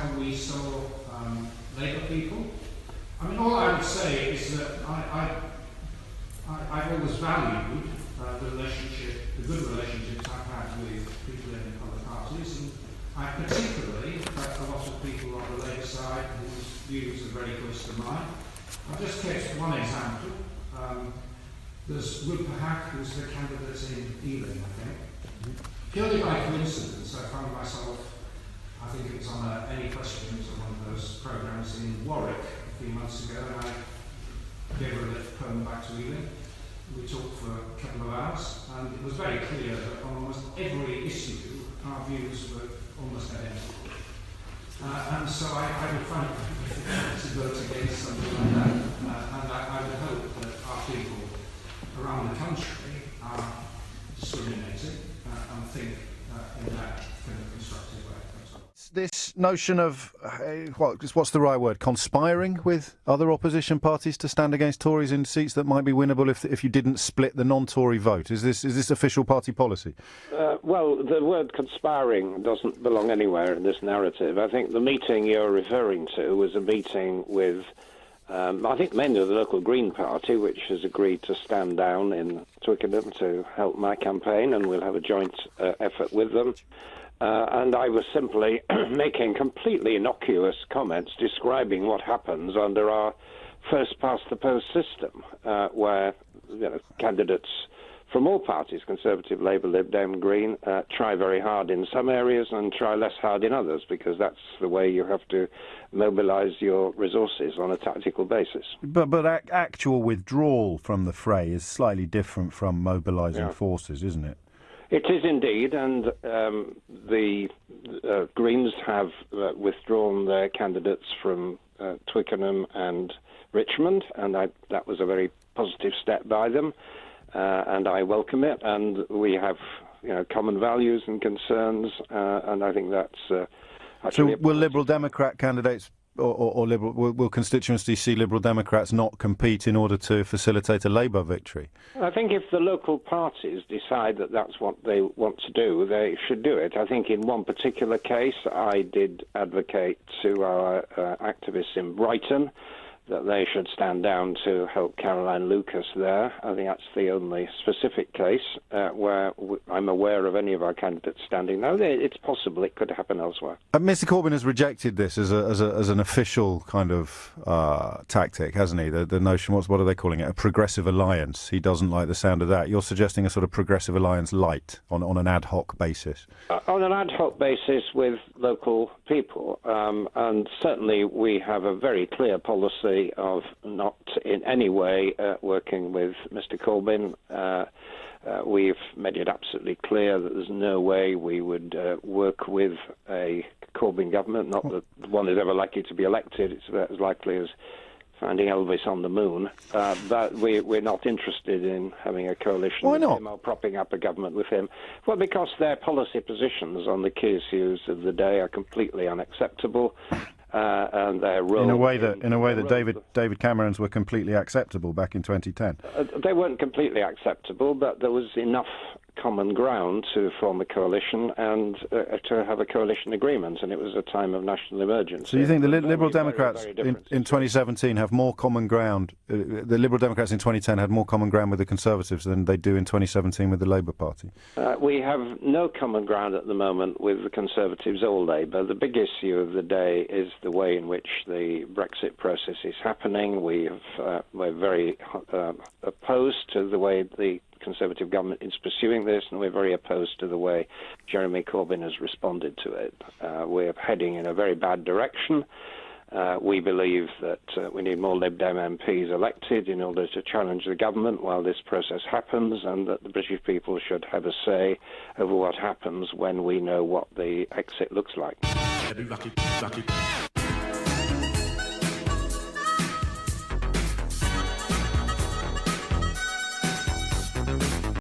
how we saw Labour people. I mean, all I would say is that I've always valued the good relationships I've had with people in other parties, and I particularly a lot of people on the Labour side whose views are very close to mine. I'll just take one example. There's Rupa Huq, who's the candidate in Ealing, I think. Purely by coincidence, I found myself, I think it was on Any Questions or one of those programmes in Warwick a few months ago, and I gave her a lift home back to Ealing. We talked for a couple of hours, and it was very clear that on almost every issue, our views were almost identical. And so I would find it difficult to vote against something like that. And I would hope that our people around the country are discriminating and think in that kind of constructive way. This notion of, what's the right word, conspiring with other opposition parties to stand against Tories in seats that might be winnable if you didn't split the non-Tory vote. Is this official party policy? Well, the word conspiring doesn't belong anywhere in this narrative. I think the meeting you're referring to was a meeting with, I think, mainly the local Green Party, which has agreed to stand down in Twickenham to help my campaign, and we'll have a joint effort with them. And I was simply making completely innocuous comments describing what happens under our first-past-the-post system, where candidates from all parties, Conservative, Labour, LibDem, Green, try very hard in some areas and try less hard in others, because that's the way you have to mobilise your resources on a tactical basis. But actual withdrawal from the fray is slightly different from mobilising forces, isn't it? It is indeed, and the Greens have withdrawn their candidates from Twickenham and Richmond, and that was a very positive step by them, and I welcome it. And we have, common values and concerns, and I think that's. So, will Liberal Democrat candidates or Liberal will constituencies see Liberal Democrats not compete in order to facilitate a Labour victory? I think if the local parties decide that that's what they want to do, they should do it. I think in one particular case, I did advocate to our activists in Brighton that they should stand down to help Caroline Lucas there. I think that's the only specific case where I'm aware of any of our candidates standing. Now, it's possible it could happen elsewhere. Mr Corbyn has rejected this as an official kind of tactic, hasn't he? The notion, what are they calling it? A progressive alliance. He doesn't like the sound of that. You're suggesting a sort of progressive alliance light on an ad hoc basis. On an ad hoc basis with local people. And certainly we have a very clear policy of not in any way working with Mr Corbyn. We've made it absolutely clear that there's no way we would work with a Corbyn government. Not that one is ever likely to be elected. It's about as likely as finding Elvis on the moon. But we're not interested in having a coalition with him or propping up a government with him. Well, because their policy positions on the key issues of the day are completely unacceptable. And their role in a way that David Cameron's were completely acceptable back in 2010. They weren't completely acceptable, but there was enough common ground to form a coalition and to have a coalition agreement, and it was a time of national emergency. So you think the Liberal Democrats in 2017 have more common ground, the Liberal Democrats in 2010 had more common ground with the Conservatives than they do in 2017 with the Labour Party? We have no common ground at the moment with the Conservatives or Labour. The big issue of the day is the way in which the Brexit process is happening. We're very opposed to the way the Conservative government is pursuing this, and we're very opposed to the way Jeremy Corbyn has responded to it. We're heading in a very bad direction. We believe that we need more LibDem MPs elected in order to challenge the government while this process happens, and that the British people should have a say over what happens when we know what the exit looks like.